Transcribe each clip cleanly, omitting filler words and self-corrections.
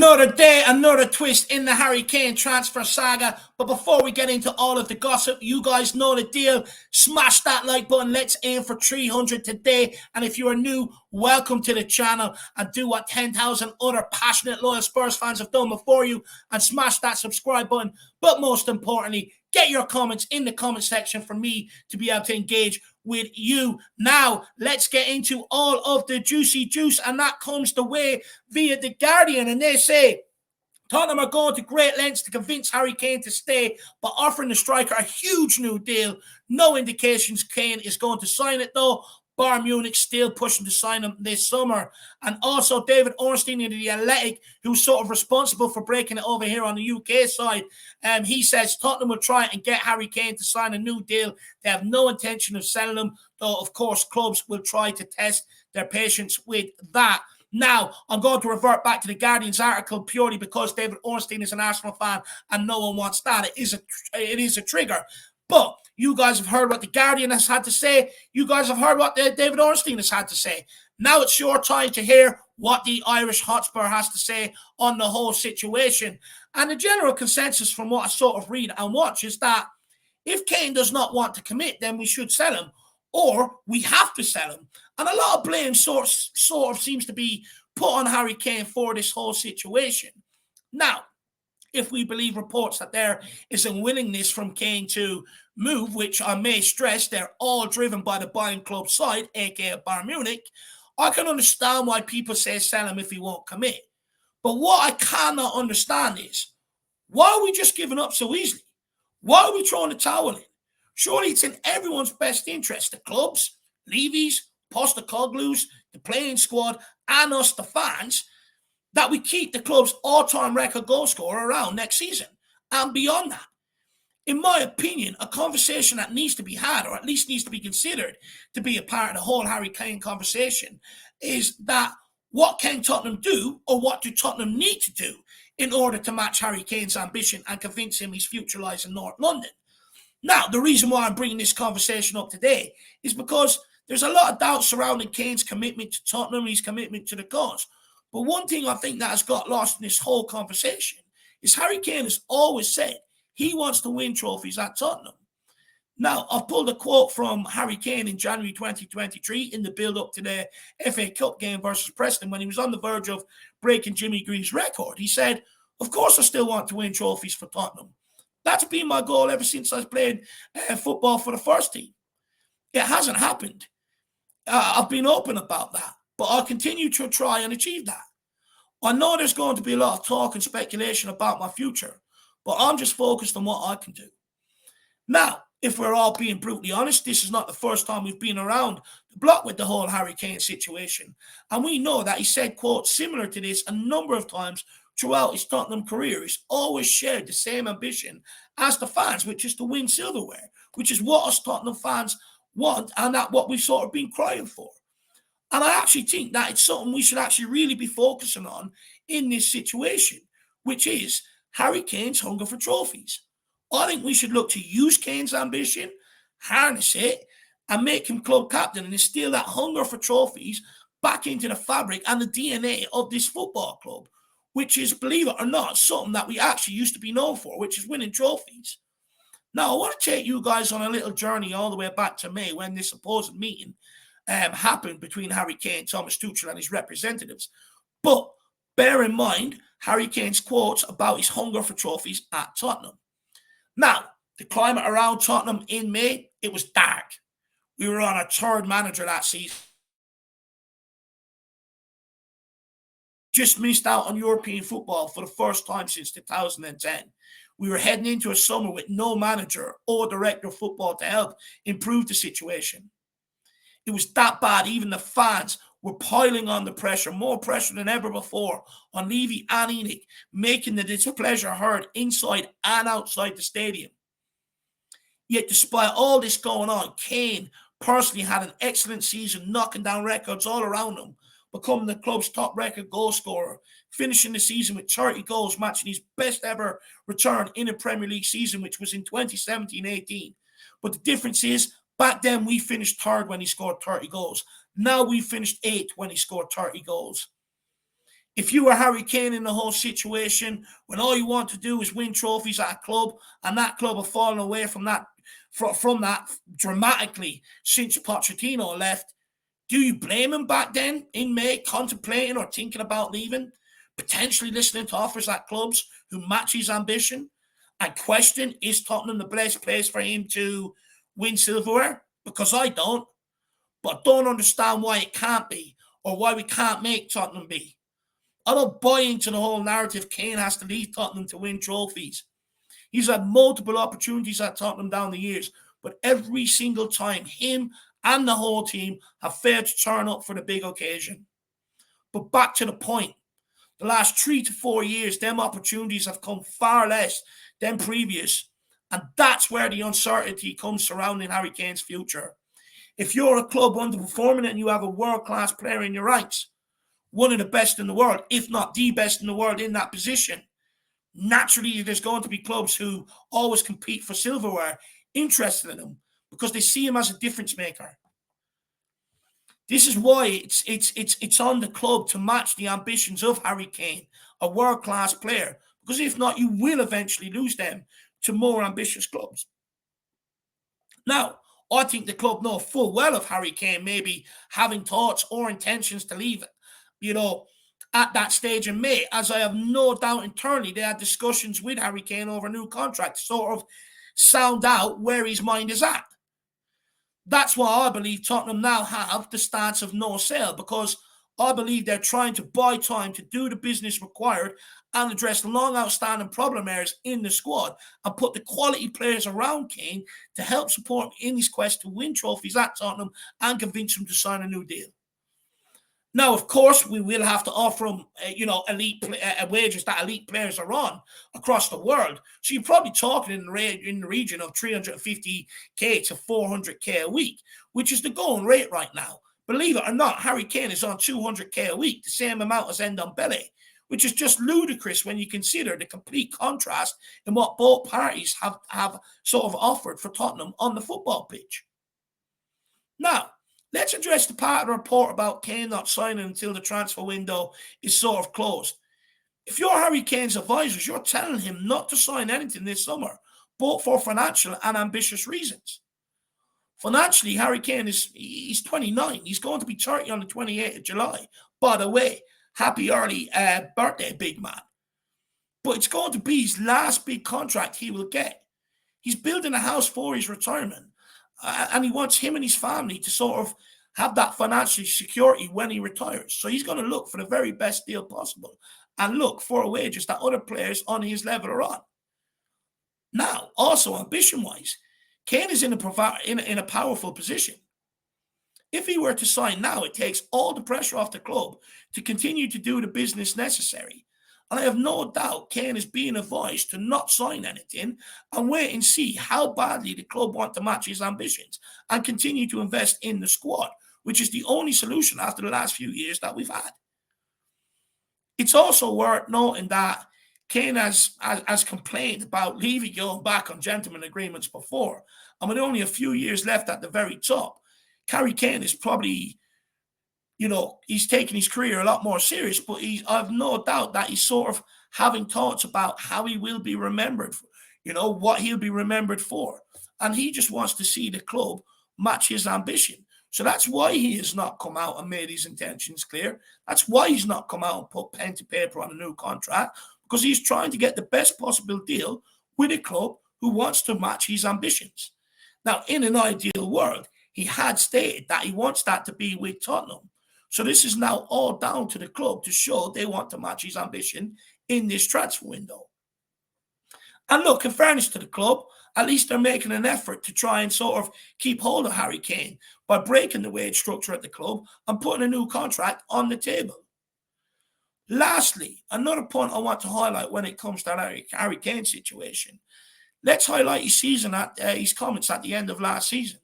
Another day, another twist in the Harry Kane transfer saga. But before we get into all of the gossip, you guys know the deal. Smash that like button. Let's aim for 300 today. And if you are new, welcome to the channel. And do what 10,000 other passionate, loyal Spurs fans have done before you and smash that subscribe button. But most importantly, get your comments in the comment section for me to be able to engage with you. Now, let's get into all of the juicy juice, and that comes the way via The Guardian, and they say Tottenham are going to great lengths to convince Harry Kane to stay, but offering the striker a huge new deal. No indications Kane is going to sign it, though. Bayern Munich still pushing to sign him this summer. And also David Ornstein in The Athletic, who's sort of responsible for breaking it over here on the UK side. He says Tottenham will try and get Harry Kane to sign a new deal. They have no intention of selling him, though, of course, clubs will try to test their patience with that. Now, I'm going to revert back to the Guardian's article purely because David Ornstein is an Arsenal fan and no one wants that. It is a trigger. But you guys have heard what the Guardian has had to say. You guys have heard what David Ornstein has had to say. Now it's your time to hear what the Irish Hotspur has to say on the whole situation. And the general consensus from what I sort of read and watch is that if Kane does not want to commit, then we should sell him, or we have to sell him. And a lot of blame sort of seems to be put on Harry Kane for this whole situation. Now, if we believe reports that there is a willingness from Kane to move, which I may stress, they're all driven by the Bayern club side, aka Bayern Munich, I can understand why people say sell him if he won't commit. But what I cannot understand is, why are we just giving up so easily? Why are we throwing the towel in? Surely it's in everyone's best interest, the clubs, Levy's, Postecoglou's, the playing squad, and us, the fans, that we keep the club's all-time record goal scorer around next season and beyond that. In my opinion, a conversation that needs to be had, or at least needs to be considered to be a part of the whole Harry Kane conversation, is that what can Tottenham do, or what do Tottenham need to do in order to match Harry Kane's ambition and convince him his future lies in North London? Now, the reason why I'm bringing this conversation up today is because there's a lot of doubt surrounding Kane's commitment to Tottenham, his commitment to the cause. But one thing I think that has got lost in this whole conversation is Harry Kane has always said he wants to win trophies at Tottenham. Now, I've pulled a quote from Harry Kane in January 2023 in the build-up to the FA Cup game versus Preston when he was on the verge of breaking Jimmy Green's record. He said, "Of course I still want to win trophies for Tottenham. That's been my goal ever since I played football for the first team. It hasn't happened. I've been open about that, but I'll continue to try and achieve that. I know there's going to be a lot of talk and speculation about my future, but I'm just focused on what I can do." Now, if we're all being brutally honest, this is not the first time we've been around the block with the whole Harry Kane situation. And we know that he said quotes similar to this a number of times throughout his Tottenham career. He's always shared the same ambition as the fans, which is to win silverware, which is what us Tottenham fans want, and that's what we've sort of been crying for. And I actually think that it's something we should actually really be focusing on in this situation, which is Harry Kane's hunger for trophies. I think we should look to use Kane's ambition, harness it, and make him club captain and instill that hunger for trophies back into the fabric and the DNA of this football club, which is, believe it or not, something that we actually used to be known for, which is winning trophies. Now, I want to take you guys on a little journey all the way back to May when this supposed meeting happened between Harry Kane, Thomas Tuchel, and his representatives. But bear in mind Harry Kane's quotes about his hunger for trophies at Tottenham. Now, the climate around Tottenham in May, it was dark. We were on our third manager that season. Just missed out on European football for the first time since 2010. We were heading into a summer with no manager or director of football to help improve the situation. It was that bad, even the fans were piling on the pressure, more pressure than ever before, on Levy and Enoch, making the displeasure heard inside and outside the stadium. Yet despite all this going on, Kane personally had an excellent season, knocking down records all around him, becoming the club's top record goal scorer, finishing the season with 30 goals, matching his best ever return in a Premier League season, which was in 2017-18. But the difference is, back then we finished third when he scored 30 goals. Now we finished eighth when he scored 30 goals. If you were Harry Kane in the whole situation, when all you want to do is win trophies at a club, and that club have fallen away from that dramatically since Pochettino left, do you blame him back then in May, contemplating or thinking about leaving, potentially listening to offers at clubs who match his ambition, and question, is Tottenham the best place for him to win silverware? Because I don't, but don't understand why it can't be, or why we can't make Tottenham be. I don't buy into the whole narrative Kane has to leave Tottenham to win trophies. He's had multiple opportunities at Tottenham down the years, but every single time, him and the whole team have failed to turn up for the big occasion. But back to the point, the last 3 to 4 years, them opportunities have come far less than previous. And that's where the uncertainty comes surrounding Harry Kane's future. If you're a club underperforming and you have a world-class player in your ranks, one of the best in the world, if not the best in the world in that position, naturally there's going to be clubs who always compete for silverware interested in him because they see him as a difference maker. This is why it's on the club to match the ambitions of Harry Kane, a world-class player, because if not, you will eventually lose them to more ambitious clubs. Now, I think the club know full well of Harry Kane maybe having thoughts or intentions to leave, at that stage in May, as I have no doubt internally they had discussions with Harry Kane over a new contract to sort of sound out where his mind is at. That's why I believe Tottenham now have the stance of no sale, because I believe they're trying to buy time to do the business required and address long outstanding problem areas in the squad and put the quality players around Kane to help support him in his quest to win trophies at Tottenham and convince him to sign a new deal. Now, of course, we will have to offer him, elite wages that elite players are on across the world. So you're probably talking in the region of 350k to 400k a week, which is the going rate right now. Believe it or not, Harry Kane is on 200k a week, the same amount as Ndombele, which is just ludicrous when you consider the complete contrast in what both parties have sort of offered for Tottenham on the football pitch. Now, let's address the part of the report about Kane not signing until the transfer window is sort of closed. If you're Harry Kane's advisors, you're telling him not to sign anything this summer, both for financial and ambitious reasons. Financially, Harry Kane he's 29. He's going to be 30 on the 28th of July. By the way, happy early birthday, big man. But it's going to be his last big contract he will get. He's building a house for his retirement. And he wants him and his family to sort of have that financial security when he retires. So he's going to look for the very best deal possible and look for wages that other players on his level are on. Now, also ambition-wise, Kane is in a powerful position. If he were to sign now, it takes all the pressure off the club to continue to do the business necessary. And I have no doubt Kane is being advised to not sign anything and wait and see how badly the club want to match his ambitions and continue to invest in the squad, which is the only solution after the last few years that we've had. It's also worth noting that Kane has complained about Levy going back on gentleman agreements before. And with only a few years left at the very top, Harry Kane is probably, he's taking his career a lot more serious, but I have no doubt that he's sort of having thoughts about how he will be remembered, what he'll be remembered for. And he just wants to see the club match his ambition. So that's why he has not come out and made his intentions clear. That's why he's not come out and put pen to paper on a new contract, because he's trying to get the best possible deal with a club who wants to match his ambitions. Now, in an ideal world, he had stated that he wants that to be with Tottenham. So this is now all down to the club to show they want to match his ambition in this transfer window. And look, in fairness to the club, at least they're making an effort to try and sort of keep hold of Harry Kane by breaking the wage structure at the club and putting a new contract on the table. Lastly, another point I want to highlight when it comes to Harry Kane's situation. Let's highlight his comments at the end of last season.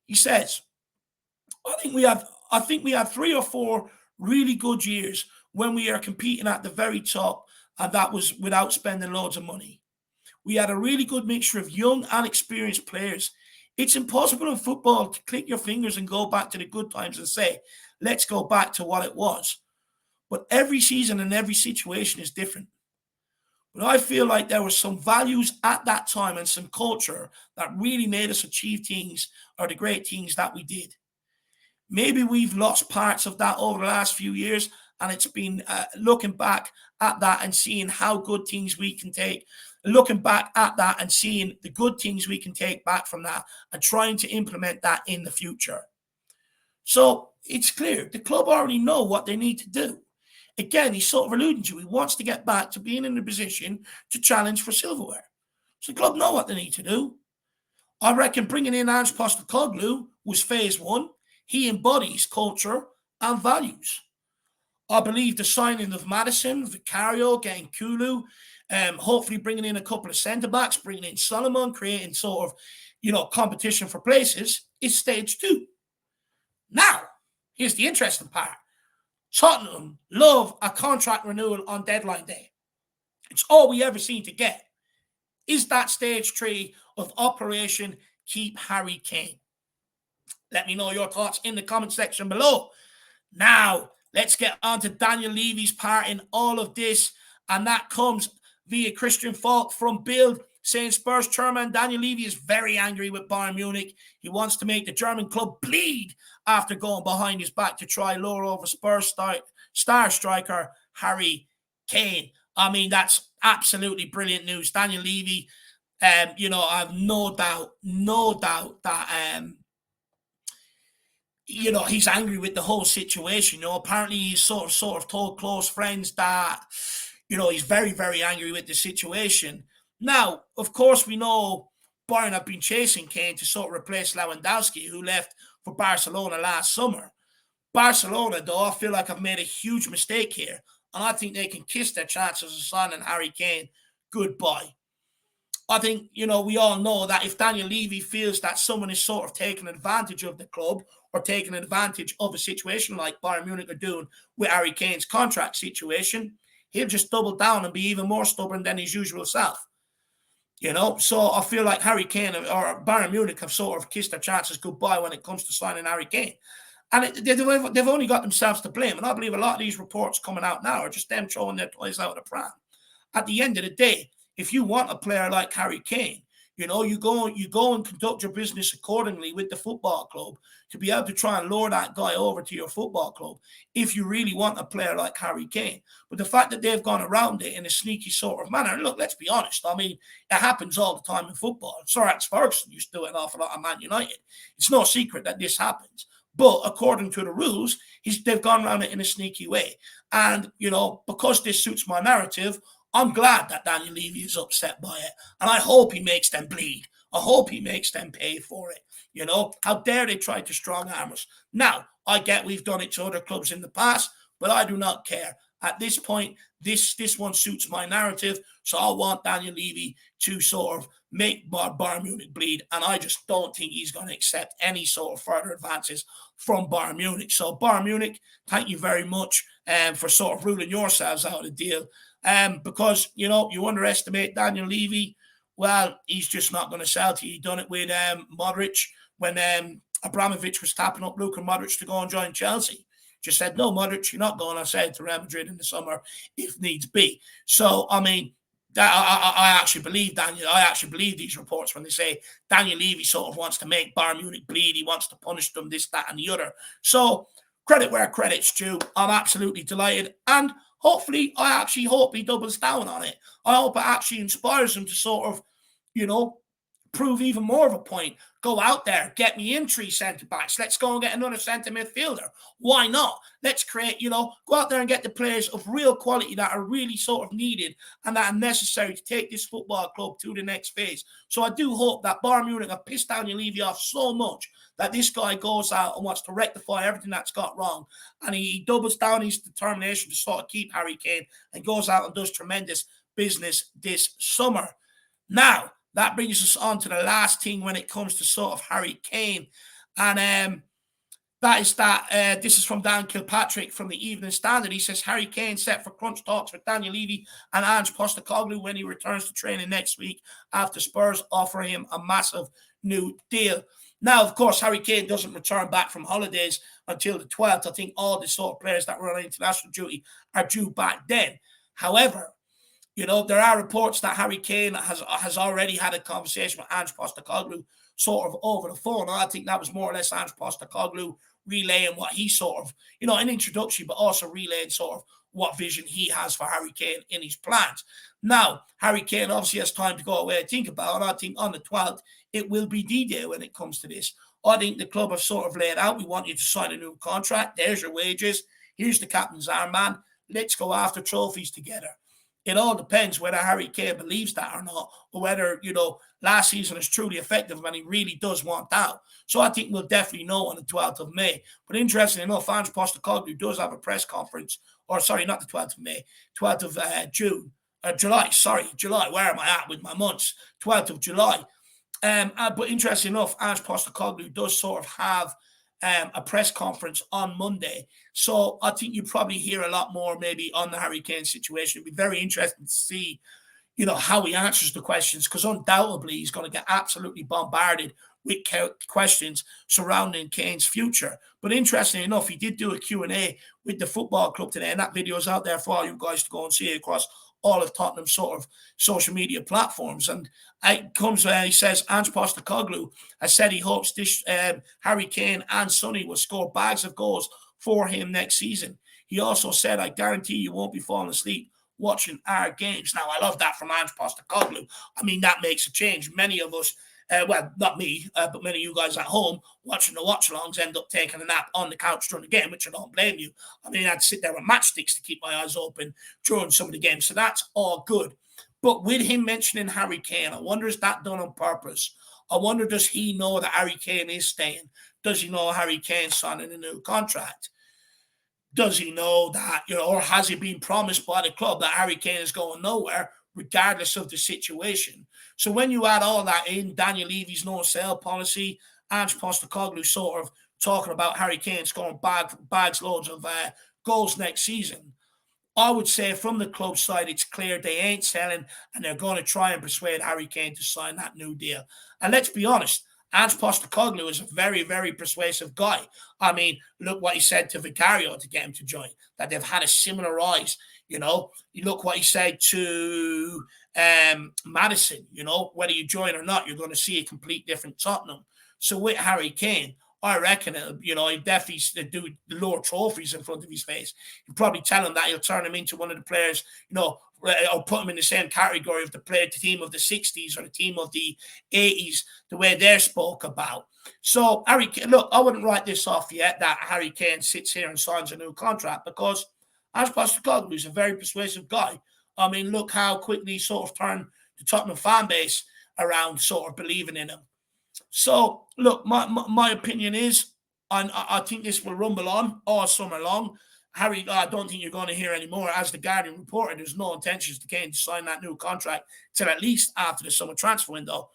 He says, I think we have 3 or 4 really good years when we are competing at the very top, and that was without spending loads of money. We had a really good mixture of young and experienced players. It's impossible in football to click your fingers and go back to the good times and say, let's go back to what it was. But every season and every situation is different. But I feel like there were some values at that time and some culture that really made us achieve things, or the great things that we did. Maybe we've lost parts of that over the last few years, and it's been looking back at that and seeing how good things we can take, looking back at that and seeing the good things we can take back from that and trying to implement that in the future. So it's clear the club already know what they need to do. Again, he's sort of alluding to, he wants to get back to being in a position to challenge for silverware. So the club know what they need to do. I reckon bringing in Ange Postecoglou was phase one. He embodies culture and values. I believe the signing of Madison, Vicario, getting Kulu, hopefully bringing in a couple of centre-backs, bringing in Solomon, creating sort of, competition for places is stage two. Now, here's the interesting part. Tottenham love a contract renewal on deadline day. It's all we ever seem to get. Is that stage three of Operation Keep Harry Kane? Let me know your thoughts in the comment section below. Now, let's get on to Daniel Levy's part in all of this, and that comes via Christian Falk from Bild, saying Spurs chairman Daniel Levy is very angry with Bayern Munich. He wants to make the German club bleed after going behind his back to try lure over Spurs star striker Harry Kane. I mean, that's absolutely brilliant news. Daniel Levy, I have no doubt that he's angry with the whole situation. Apparently he's sort of told close friends that, he's very, very angry with the situation. Now, of course, we know Bayern have been chasing Kane to sort of replace Lewandowski, who left for Barcelona last summer. Barcelona, though, I feel like have made a huge mistake here, and I think they can kiss their chances of signing Harry Kane goodbye. I think, we all know that if Daniel Levy feels that someone is sort of taking advantage of the club or taking advantage of a situation like Bayern Munich are doing with Harry Kane's contract situation, he'll just double down and be even more stubborn than his usual self. So I feel like Harry Kane or Bayern Munich have sort of kissed their chances goodbye when it comes to signing Harry Kane. And they've only got themselves to blame. And I believe a lot of these reports coming out now are just them throwing their toys out of the pram. At the end of the day, if you want a player like Harry Kane, you go and conduct your business accordingly with the football club to be able to try and lure that guy over to your football club if you really want a player like Harry Kane. But the fact that they've gone around it in a sneaky sort of manner, and look, let's be honest, I mean, it happens all the time in football. Sir Alex Ferguson used to do it an awful lot of Man United. It's no secret that this happens. But according to the rules, they've gone around it in a sneaky way. And, because this suits my narrative, I'm glad that Daniel Levy is upset by it. And I hope he makes them bleed. I hope he makes them pay for it. How dare they try to strong arm us? Now, I get we've done it to other clubs in the past, but I do not care. At this point, this one suits my narrative. So I want Daniel Levy to sort of make Bayern Munich bleed. And I just don't think he's going to accept any sort of further advances from Bayern Munich. So Bayern Munich, thank you very much for sort of ruling yourselves out of the deal. Because, you underestimate Daniel Levy. Well, he's just not going to sell to you. He done it with Modric when Abramovich was tapping up Luka Modric to go and join Chelsea. Just said, no, Modric, you're not going to sell to Real Madrid in the summer if needs be. So, I mean, I actually believe Daniel. I actually believe these reports when they say Daniel Levy sort of wants to make Bayern Munich bleed. He wants to punish them, this, that, and the other. So, credit where credit's due. I'm absolutely delighted. And hopefully, I actually hope he doubles down on it. I hope it actually inspires him to sort of, prove even more of a point. Go out there, get me in 3 centre-backs. Let's go and get another centre midfielder. Why not? Let's create, go out there and get the players of real quality that are really sort of needed and that are necessary to take this football club to the next phase. So I do hope that Bayern Munich have pissed Daniel Levy off so much that this guy goes out and wants to rectify everything that's got wrong. And he doubles down his determination to sort of keep Harry Kane and goes out and does tremendous business this summer. Now, that brings us on to the last thing when it comes to sort of Harry Kane. And this is from Dan Kilpatrick from the Evening Standard. He says, Harry Kane set for crunch talks with Daniel Levy and Ange Postecoglou when he returns to training next week after Spurs offer him a massive new deal. Now, of course, Harry Kane doesn't return back from holidays until the 12th. I think all the sort of players that were on international duty are due back then. However, there are reports that Harry Kane has already had a conversation with Ange Postecoglou sort of over the phone. And I think that was more or less Ange Postecoglou relaying what he sort of, an introduction, but also relaying sort of what vision he has for Harry Kane in his plans. Now, Harry Kane obviously has time to go away and think about it. I think on the 12th, it will be D-Day when it comes to this. I think the club have sort of laid out, we want you to sign a new contract. There's your wages. Here's the captain's armband. Let's go after trophies together. It all depends whether Harry Kane believes that or not, or whether, last season is truly effective and he really does want that. So I think we'll definitely know on the 12th of May. But interestingly enough, Ange Postecoglou does have a press conference, or sorry, not the 12th of May, 12th of July. Where am I at with my months? 12th of July. But interestingly enough, Ange Postecoglou does sort of have a press conference on Monday. So I think you probably hear a lot more maybe on the Harry Kane situation. It'd be very interesting to see, how he answers the questions, because undoubtedly he's going to get absolutely bombarded with questions surrounding Kane's future. But interestingly enough, he did do a Q&A with the football club today, and that video is out there for all you guys to go and see it across all of Tottenham's sort of social media platforms. And it comes where he says Ange Postecoglou has said he hopes this Harry Kane and Sonny will score bags of goals for him next season. He also said, I guarantee you won't be falling asleep watching our games. Now, I love that from Ange Postecoglou. I mean, that makes a change. Many of us, well, not me, but many of you guys at home watching the watch-alongs end up taking a nap on the couch during the game, which I don't blame you. I mean, I'd sit there with matchsticks to keep my eyes open during some of the games, so that's all good. But with him mentioning Harry Kane, I wonder, is that done on purpose? I wonder, does he know that Harry Kane is staying? Does he know Harry Kane's signing a new contract? Does he know that, or has he been promised by the club that Harry Kane is going nowhere, regardless of the situation? So when you add all that in, Daniel Levy's no-sell policy, Ange Postecoglou sort of talking about Harry Kane scoring bags loads of goals next season, I would say from the club side, it's clear they ain't selling and they're going to try and persuade Harry Kane to sign that new deal. And let's be honest, Ange Postecoglou is a very, very persuasive guy. I mean, look what he said to Vicario to get him to join, that they've had a similar rise. You look what he said to Madison, whether you join or not, you're going to see a complete different Tottenham. So with Harry Kane, I reckon, he'll definitely do the lower trophies in front of his face. He'll probably tell him that he'll turn him into one of the players, or put him in the same category of the team of the 60s or the team of the 80s, the way they're spoke about. So, Harry, look, I wouldn't write this off yet, that Harry Kane sits here and signs a new contract, because Ange Postecoglou is a very persuasive guy. I mean, look how quickly he sort of turned the Tottenham fan base around, sort of believing in him. So, look, my opinion is, I think this will rumble on all summer long. Harry, I don't think you're going to hear any more. As the Guardian reported, there's no intentions to Kane to sign that new contract till at least after the summer transfer window.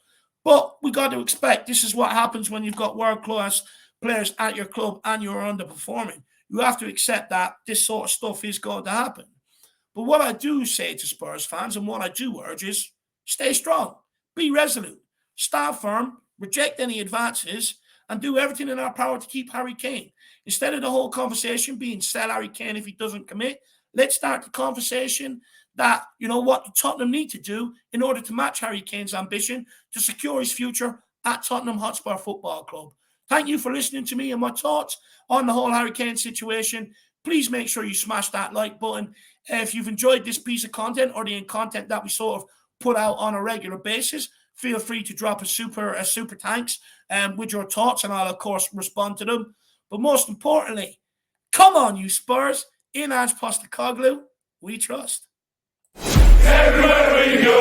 But we got to expect this is what happens when you've got world-class players at your club and you're underperforming. You have to accept that this sort of stuff is going to happen. But what I do say to Spurs fans, and what I do urge, is stay strong, be resolute, stand firm, reject any advances, and do everything in our power to keep Harry Kane. Instead of the whole conversation being sell Harry Kane if he doesn't commit, let's start the conversation that, what Tottenham need to do in order to match Harry Kane's ambition to secure his future at Tottenham Hotspur Football Club. Thank you for listening to me and my thoughts on the whole Harry Kane situation. Please make sure you smash that like button. If you've enjoyed this piece of content or the content that we sort of put out on a regular basis, feel free to drop a super thanks with your thoughts, and I'll, of course, respond to them. But most importantly, come on, you Spurs. In Ange Postecoglou, we trust. Everywhere we go.